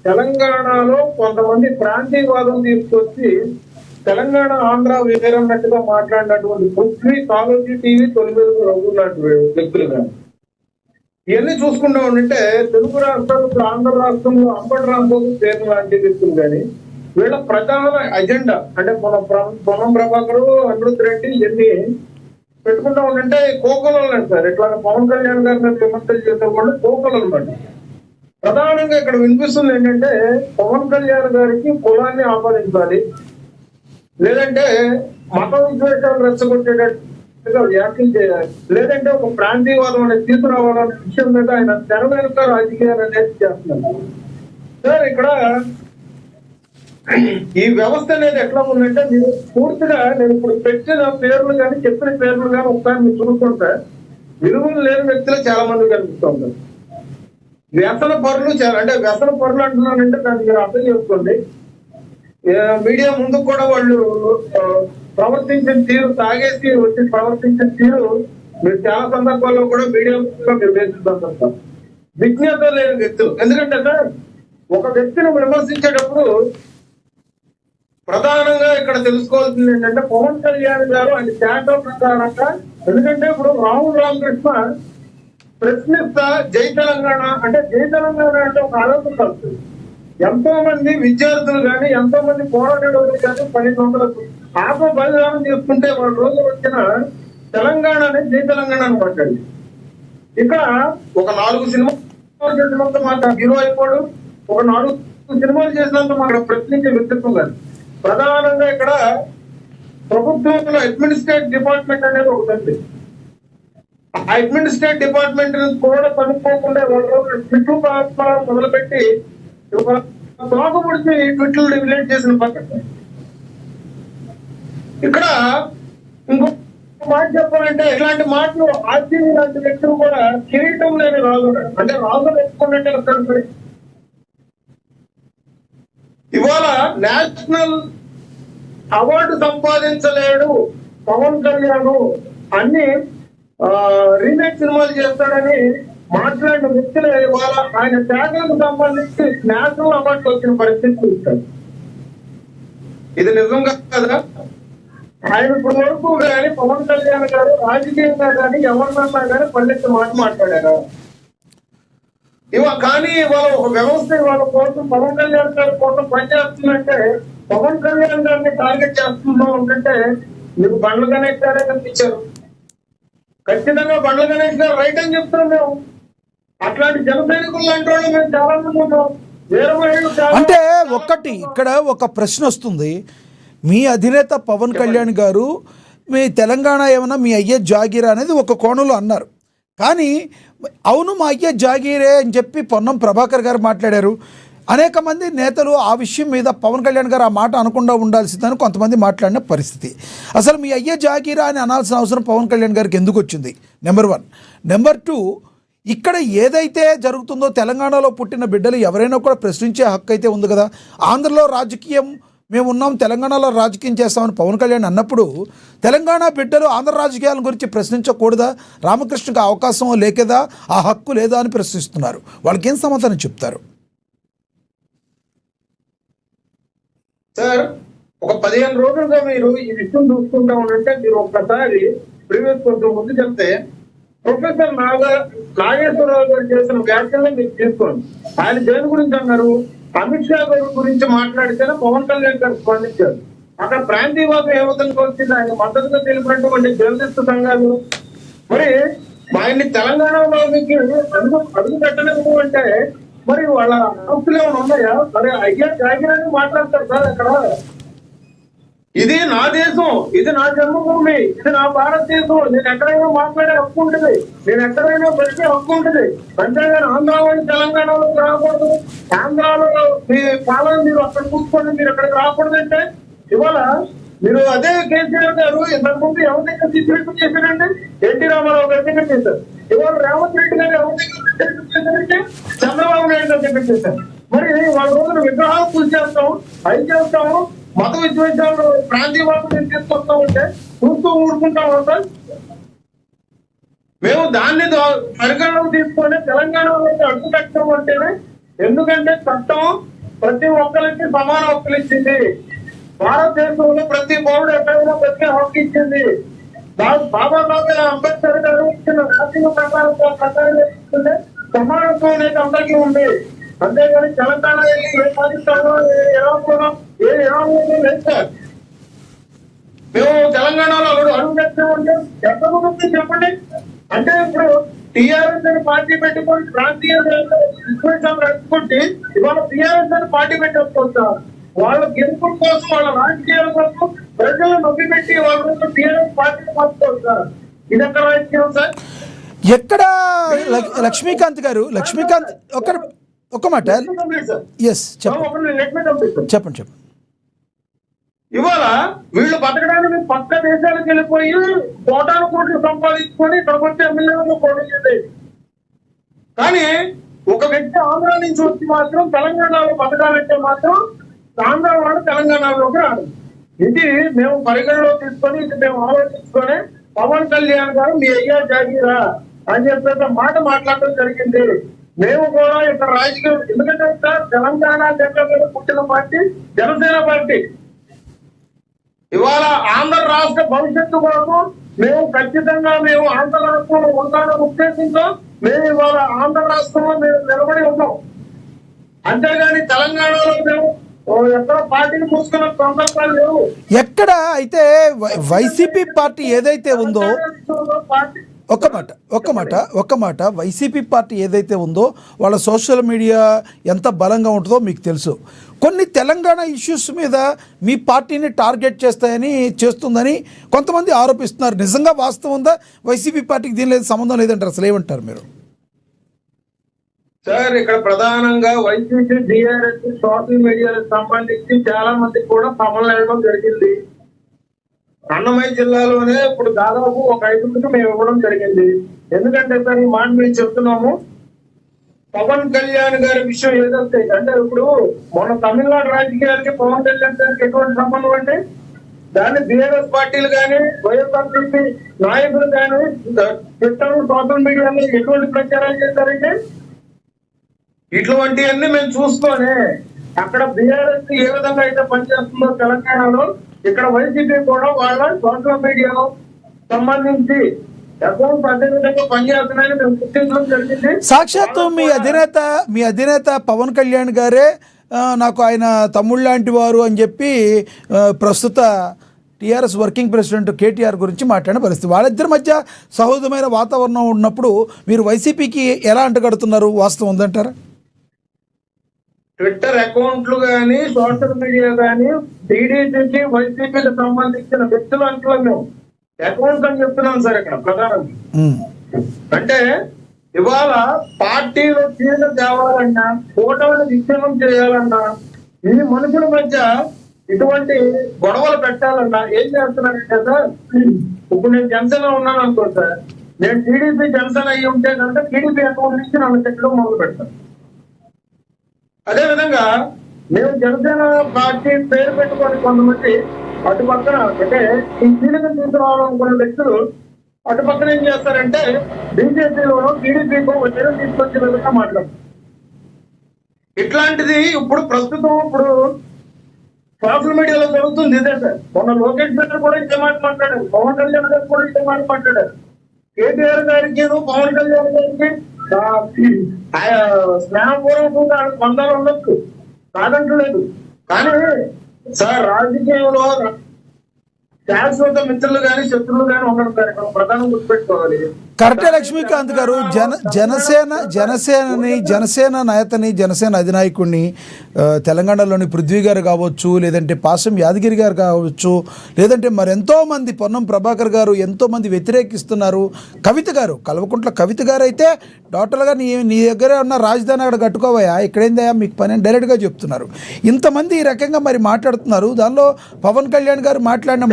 తెలంగాణలో కొంతమంది ప్రాంతీయవాదం తీసుకొచ్చి తెలంగాణ ఆంధ్ర వేరన్నట్టుగా మాట్లాడినటువంటి పృథ్వీ, కాలోజీ టీవీ, తొలి వెలుగు రఘులాంటి వ్యక్తులు కానీ ఇవన్నీ చూసుకుంటా ఉంటే తెలుగు రాష్ట్రాలు, ఆంధ్ర రాష్ట్రంలో అంబటి రాంబాబు పేరు లాంటి వ్యక్తులు కానీ వీళ్ళ ప్రధాన అజెండా అంటే పొన్నం ప్రభాకర్, అనిరుద్ రెడ్డి ఇవన్నీ పెట్టుకుంటా ఉంటే కోకలు సార్. ఇట్లా పవన్ కళ్యాణ్ గారి మీద విమర్శలు చేసే వాళ్ళు కోకలు అనమాట. ప్రధానంగా ఇక్కడ వినిపిస్తుంది ఏంటంటే పవన్ కళ్యాణ్ గారికి కులాన్ని ఆపాదించాలి, లేదంటే మత విద్వేషాలు రెచ్చగొట్టేటట్టుగా వ్యాఖ్యలు చేయాలి, లేదంటే ఒక ప్రాంతీయవాదం అనేది తీసుకురావాలనే విషయం మీద ఆయన తెర వెనుక రాజకీయాలు అనేది చేస్తున్నారు సార్. ఇక్కడ ఈ వ్యవస్థ అనేది ఎట్లా ఉందంటే మీరు పూర్తిగా నేను ఇప్పుడు పెట్టిన పేర్లు కానీ చెప్పిన పేర్లు కానీ ఒకసారి మీరు చూసుకుంటే విలువలు లేని వ్యక్తులు చాలా మంది కనిపిస్తూ ఉంటారు. వ్యసన పరులు అంటే వ్యసన పరులు అంటున్నానంటే దానికి మీరు అర్థం చేసుకోండి. మీడియా ముందు కూడా వాళ్ళు ప్రవర్తించిన తీరు, తాగేసి వచ్చి ప్రవర్తించిన తీరు మీరు చాలా సందర్భాల్లో కూడా మీడియా ముందుగా మీరు వేస్తుంటారు. విజ్ఞత లేని వ్యక్తులు. ఎందుకంటే సార్ ఒక వ్యక్తిని విమర్శించేటప్పుడు ప్రధానంగా ఇక్కడ తెలుసుకోవాల్సింది ఏంటంటే పవన్ కళ్యాణ్ గారు ఆయన శాఖ ప్రకారంగా, ఎందుకంటే ఇప్పుడు రాహుల్ రామకృష్ణ ప్రశ్నిస్తా జై తెలంగాణ అంటే జై తెలంగాణ అంటే ఒక ఆలోచన వస్తుంది. ఎంతో మంది విద్యార్థులు కానీ ఎంతో మంది పోరాటోళ్ళు కానీ 1200 ఆత్మ బలిదానం చేసుకుంటే వాళ్ళ రోజు వచ్చిన తెలంగాణ అనేది జై తెలంగాణ అని మాట్లాడి ఇక్కడ ఒక 4 సినిమాలు చేసినంత మాట హీరో అయిపోడు, ఒక 4 సినిమాలు చేసినంత మాట ప్రశ్నించే వ్యక్తిత్వం కానీ ప్రధానంగా ఇక్కడ ప్రభుత్వంలో అడ్మినిస్ట్రేటివ్ డిపార్ట్మెంట్ అనేది ఒకటి ఉంది. ఆ అడ్మినిస్ట్రేటివ్ డిపార్ట్మెంట్ కూడా కనుక్కోకుండా ట్విట్లు మొదలుపెట్టి తోక పొడిచి ట్విట్లు డిలేట్ చేసిన పక్కన ఇక్కడ ఇంకో మాట చెప్పాలంటే ఇలాంటి మాటలు ఆర్జీవీ లాంటి వ్యక్తులు కూడా కిరీటం లేని రాజు అంటే రాజులు ఎక్కున్నట్టే వస్తారు. ఇవాళ నేషనల్ అవార్డు సంపాదించలేడు పవన్ కళ్యాణ్, అన్ని రీమేక్ సినిమాలు చేస్తాడని మాట్లాడిన వ్యక్తులు ఇవాళ ఆయన త్యాగాలకు సంబంధించి నేషనల్ అవార్డు వచ్చిన పరిస్థితి చూస్తారు. ఇది నిజంగా కదా? ఆయన ఇప్పుడు వరకు కానీ పవన్ కళ్యాణ్ గారు రాజకీయంగా కానీ ఎవరినన్నా కానీ పల్లెత్తి మాట మాట్లాడారు. కానీ ఇవాళ ఒక వ్యవస్థ ఇవాళ కోసం పవన్ కళ్యాణ్ గారి కోసం పనిచేస్తుందంటే పవన్ కళ్యాణ్ గారిని టార్గెట్ చేస్తుందో ఉంటుంటే మీకు బండ్ల గణేష్ గారే కనిపించారు. ఖచ్చితంగా బండ్ల గణేష్ గారు రైట్ అని చెప్తున్నాం మేము. అట్లాంటి జన సైనికులు లాంటి వాళ్ళు మేము చాలా మంది ఉన్నాం. అంటే ఒక్కటి ఇక్కడ ఒక ప్రశ్న వస్తుంది. మీ అధినేత పవన్ కళ్యాణ్ గారు మీ తెలంగాణ ఏమన్నా మీ అయ్యే జాగీరా అనేది ఒక కోణంలో అన్నారు. కానీ అవును మా అయ్యే జాగీరే అని చెప్పి పొన్నం ప్రభాకర్ గారు మాట్లాడారు. అనేక మంది నేతలు ఆ విషయం మీద పవన్ కళ్యాణ్ గారు ఆ మాట అనకుండా ఉండాల్సిందని కొంతమంది మాట్లాడిన పరిస్థితి. అసలు మీ అయ్యే జాగీరా అని అనాల్సిన అవసరం పవన్ కళ్యాణ్ గారికి ఎందుకు వచ్చింది? నెంబర్ 1. నెంబర్ 2, ఇక్కడ ఏదైతే జరుగుతుందో తెలంగాణలో పుట్టిన బిడ్డలు ఎవరైనా కూడా ప్రశ్నించే హక్కు అయితే ఉంది కదా. ఆంధ్రలో రాజకీయం మేము ఉన్నాం, తెలంగాణలో రాజకీయం చేస్తామని పవన్ కళ్యాణ్ అన్నప్పుడు తెలంగాణ బిడ్డలు ఆంధ్ర రాజకీయాల గురించి ప్రశ్నించకూడదా? రామకృష్ణకి అవకాశం లేకదా, ఆ హక్కు లేదా అని ప్రశ్నిస్తున్నారు. వాళ్ళకి ఏం సమాధానం చెప్తారు? సార్ ఒక 15 రోజులుగా మీరు ఈ విషయం చూసుకుంటా ఉంటే మీరు ఒక్కసారి ప్రీవియస్ కొంచెం ముందు చెప్తే ప్రొఫెసర్ నాగేశ్వరరావు గారు చేసిన వ్యాఖ్యలను మీరు తీసుకోండి. ఆయన దేని గురించి అన్నారు? అమిత్ షా గారి గురించి మాట్లాడితేనే పవన్ కళ్యాణ్ గారు స్పందించారు. అక్కడ ప్రాంతీయవాదం ఏ విధంగా వచ్చింది? ఆయన మద్దతుగా తెలిపినటువంటి జర్నలిస్ట్ సంఘాలు మరి ఆయన్ని తెలంగాణలోకి అడుగు పెట్టలేదు అంటే మరి వాళ్ళ ఆస్తులు ఏమైనా ఉన్నాయా? మరి అయ్యా జాగిరాన్ని మాట్లాడతారు సార్. అక్కడ ఇది నా దేశం, ఇది నా జన్మభూమి, ఇది నా భారతదేశం, నేను ఎక్కడైనా మాట్లాడే హక్కు ఉంటుంది, నేను ఎక్కడైనా బతికే హక్కు ఉంటుంది. అంతేగాని ఆంధ్రాలోని తెలంగాణలోకి రాకూడదు, ఆంధ్రాలో మీ పాలన మీరు అక్కడ కూర్చోండి, మీరు అక్కడికి రాకూడదు అంటే ఇవాళ మీరు అదే కేసీఆర్ గారు ఇంతకుముందు ఎవరి దగ్గర తీసుకెళ్ళి చేశారండి? ఎన్టీ రామారావు గారి దగ్గర చేశారు. ఇవాళ రేవంత్ రెడ్డి గారు ఎవరి దగ్గర చేశారంటే చంద్రబాబు నాయుడు గారి దగ్గర చేశారు. మరి వాళ్ళ రోజున విగ్రహాలు పూజ చేస్తాం, అవి చేస్తాము, మత విద్వేషాలు ప్రాంతీయవాదం తీసుకొస్తా ఉంటే చూస్తూ ఊరుకుంటాం సార్. మేము దాన్ని పరిగణలోకి తీసుకొని తెలంగాణలో అడ్డు పెట్టడం అంటేనే ఎందుకంటే చట్టం ప్రతి ఒక్కరికి సమాన హక్కులు ఇచ్చింది. భారతదేశంలో ప్రతి పౌరుడు ఎక్కడైనా ప్రతి హక్కు ఇచ్చింది. బాబాసాహెబ్ అంబేద్కర్ గారు ఇచ్చిన రాజ్యాంగ ప్రకారం తీసుకుంటే సమానత్వం అనేది అందరికీ ఉంది. అంతేగాని తెలంగాణ వెళ్ళి ఏ పాకిస్తానో ఏ ఇరాన్ లేదు సార్. మేము తెలంగాణలో అడుగు తెచ్చామంటే ఎంతమంది చెప్పండి. అంటే ఇప్పుడు టీఆర్ఎస్ అని పార్టీ పెట్టుకొని ప్రాంతీయ రచ్చుకుంటే ఇవాళ టీఆర్ఎస్ అని పార్టీ పెట్టేసుకోవచ్చు. వాళ్ళ గెలుపు కోసం, వాళ్ళ రాజకీయాల కోసం ప్రజలను నొప్పి పెట్టి వాళ్ళ టీఆర్ఎస్ పార్టీని మార్చుకోవచ్చు. ఇది ఎక్కడ రాజకీయం సార్? ఎక్కడ లక్ష్మీకాంత్ గారు, లక్ష్మీకాంత్ ఒక మాట ఎస్ చెప్పండి చెప్పండి. ఇవాళ వీళ్ళు బతకడానికి పక్క దేశాలకు వెళ్ళిపోయి కోటాను కోట్లు సంపాదించుకొని ఇక్కడికి వచ్చే ఎమ్మెల్యేలను పోటీ చేసేది. కానీ ఒక వ్యక్తి ఆంధ్ర నుంచి వచ్చి మాత్రం తెలంగాణలో బతకాలంటే మాత్రం ఆంధ్ర వాడు తెలంగాణలోకి రాదు. ఇది మేము పరిగణలో తీసుకొని, ఇది మేము ఆలోచించుకొని పవన్ కళ్యాణ్ గారు మీ అయ్యా జాగీరా అని చెప్పేసి మాట మాట్లాడటం జరిగింది. మేము కూడా ఇక్కడ రాజకీయం, ఎందుకంటే సార్ తెలంగాణ దేశంలో పుట్టిన పార్టీ జనసేన పార్టీ. ఇవాళ ఆంధ్ర రాష్ట్ర భవిష్యత్తు కొరకు మేము ఖచ్చితంగా మేము ఆంధ్ర రాష్ట్రంలో ఉంటామన్న ఉద్దేశంతో మేము ఇవాళ ఆంధ్ర రాష్ట్రంలో మేము నిలబడి ఉన్నాం. అంతేగాని తెలంగాణలో మేము ఎక్కడ పార్టీని మూసుకున్న సందర్భాలు లేవు. ఎక్కడ అయితే వైసీపీ పార్టీ ఏదైతే ఉందో ఒక్క మాట వైసీపీ పార్టీ ఏదైతే ఉందో వాళ్ళ సోషల్ మీడియా ఎంత బలంగా ఉంటుందో మీకు తెలుసు. కొన్ని తెలంగాణ ఇష్యూస్ మీద మీ పార్టీని టార్గెట్ చేస్తుందని కొంతమంది ఆరోపిస్తున్నారు. నిజంగా వాస్తవం ఉందా? వైసీపీ పార్టీకి దీని లేదు సంబంధం లేదంటారు, అసలు ఏమంటారు మీరు? సార్ ఇక్కడ ప్రధానంగా వైసీపీ టీఆర్ఎస్ సోషల్ మీడియాకు సంబంధించి చాలా మందికి కూడా సవాల్ వేయడం జరిగింది. అన్నమయ్య జిల్లాలోనే ఇప్పుడు దాదాపు ఒక 5 మేము ఇవ్వడం జరిగింది. ఎందుకంటే సార్ ఈ మాట మేము చెప్తున్నాము, పవన్ కళ్యాణ్ గారి విషయం ఏదంటే అంటే ఇప్పుడు మొన్న తమిళనాడు రాజకీయాలకి పవన్ కళ్యాణ్ గారికి ఎటువంటి సంబంధం అంటే దాన్ని బీఆర్ఎస్ పార్టీలు కానీ వైఎస్ఆర్సీపీ నాయకులు కానీ ట్విట్టర్ సోషల్ మీడియాలో ఎటువంటి ప్రచారాలు చేశారంటే ఇటువంటివన్నీ మేము చూసుకొని అక్కడ బీఆర్ఎస్ ఏ విధంగా అయితే పనిచేస్తుందో తెలంగాణలో ఇక్కడ వైసీపీ కూడా వాళ్ళ సోషల్ మీడియాలో సంబంధించి అకౌంట్స్ అదే విధంగా పనిచేస్తున్నాయని మేము గుర్తించడం జరిగింది. సాక్షాత్తు మీ అధినేత పవన్ కళ్యాణ్ గారే నాకు ఆయన తమ్ముళ్ళు లాంటి వారు అని చెప్పి ప్రస్తుత టీఆర్ఎస్ వర్కింగ్ ప్రెసిడెంట్ కేటీఆర్ గురించి మాట్లాడిన పరిస్థితి. వాళ్ళిద్దరి మధ్య సహోదరమైన వాతావరణం ఉన్నప్పుడు మీరు వైసీపీకి ఎలా అంటగడుతున్నారు? వాస్తవం ఉందంటారా? ట్విట్టర్ అకౌంట్లు గానీ సోషల్ మీడియా గానీ టీడీపీకి వైసీపీకి సంబంధించిన వ్యక్తులు అంటున్నాం మేము. అకౌంట్స్ అని చెప్తున్నాం సార్ ఇక్కడ ప్రధానంగా. అంటే ఇవాళ పార్టీలో చీన తేవాలన్నా, ఫోటోలు విచ్ఛిన్నం చేయాలన్నా, ఈ మనుషుల మధ్య ఇటువంటి గొడవలు పెట్టాలన్నా ఏం చేస్తున్నారంటే సార్, ఇప్పుడు నేను జనసేన ఉన్నాను అనుకో సార్, నేను టీడీపీ జనసేన అయ్యి ఉంటే కనుక టీడీపీ అకౌంట్ నుంచి నన్ను చెట్లు మొదలు పెడతాను. అదే విధంగా మేము జనసేన పార్టీ పేరు పెట్టుకొని కొంతమంది అటు పక్కన అంటే ఈ కీలక తీసుకురావాలనుకున్న వ్యక్తులు అటు పక్కన ఏం చేస్తారంటే బీజేపీలోనూ టీడీపీకో వచ్చేది తీసుకొచ్చే విధంగా మాట్లాడతారు. ఇట్లాంటిది ఇప్పుడు ప్రస్తుతం ఇప్పుడు సోషల్ మీడియాలో జరుగుతుంది ఇదే సార్. మొన్న లోకేష్ గారు కూడా ఇదే మాట మాట్లాడారు, పవన్ కళ్యాణ్ గారు కూడా ఇదే మాట మాట్లాడారు. కేటీఆర్ గారికి పవన్ కళ్యాణ్ గారికి స్నేహపూర్వకంగా బంధాలు ఉండొచ్చు, కాదంటలేదు. కానీ సార్ రాజకీయంలో శాశ్వత మిత్రులు కానీ శత్రువులు కానీ ఉండడం సార్ ఇక్కడ ప్రధానం గుర్తుపెట్టుకోవాలి. కరెక్టే లక్ష్మీకాంత్ గారు. జనసేన నేతని, జనసేన అధినాయకుడిని తెలంగాణలోని పృథ్వీ గారు కావచ్చు, లేదంటే పాసం యాదగిరి గారు కావచ్చు, లేదంటే మరెంతోమంది పొన్నం ప్రభాకర్ గారు ఎంతోమంది వ్యతిరేకిస్తున్నారు. కవిత గారు, కల్వకుంట్ల కవిత గారు అయితే టోటల్గా నీ దగ్గర ఉన్న రాజధాని అక్కడ కట్టుకోవయా, ఇక్కడేందయా మీకు పని అని డైరెక్ట్గా చెప్తున్నారు. ఇంతమంది ఈ రకంగా మరి మాట్లాడుతున్నారు. దానిలో పవన్ కళ్యాణ్ గారు మాట్లాడిన